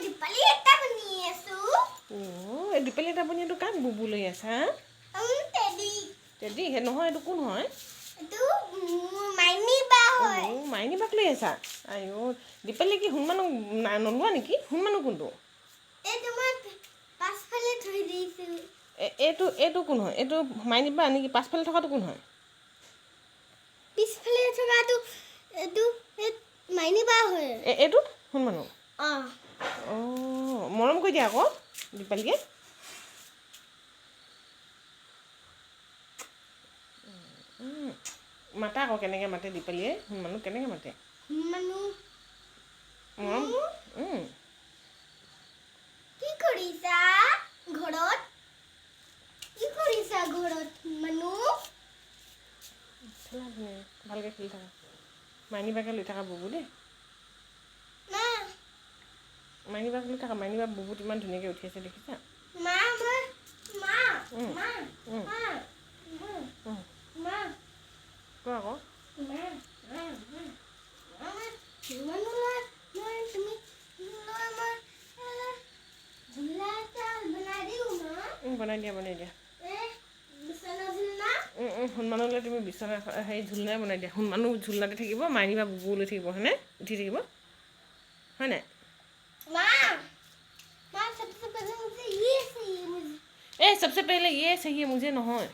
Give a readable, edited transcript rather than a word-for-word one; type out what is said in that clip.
দীপালি এটা বনি আছো এই দীপালি এটা বনি এইটো কাক বুবু লৈ আছা টেডি টেডি হে নহয় এইটো কোন হয় এইটো মাইনী বা হয় মাইনী বাক লৈ আছা আইঅ দীপালি কি হুনমানক নলোৱা নেকি হুনমানক কোনটো এইটো মই পাছফালে থৈ দিছো এইটো কোন হয় এইটো মাইনী বা নেকি পাছফালে থকাটো কোন হয় পিছফালে থকাটো এইটো মাইনী বা হয় এইটো হুনমানক অঁ মৰম কৰি দিয়া আকৌ দীপালীকে মাতা আকৌ কেনেকৈ মাতে দীপালীয়ে হুনমানক কেনেকৈ মাতে মৰম কি কৰিছা ঘৰত মানুহ খেলা ভালকৈ খেলি থাকা মাইনী বাকে লৈ থাকা বুবু দেই মা মাইনী বাক লৈ থাকা মাইনী বা বুবুত ইমান ধুনীয়াকৈ উঠি আছে দেখিছা মা মা মা মা কোৱা আকৌ বনাই দিয়া হুনমানলৈ তুমি বিচনা হেৰি ঝুলনাই বনাই দিয়া হুনমানো ঝুলনাতে থাকিব মাইনী বা বুবু লৈ থাকিব হয়নে উঠি থাকিব হয় নাই सबसे पहले ये चाहिए मुझे নহয়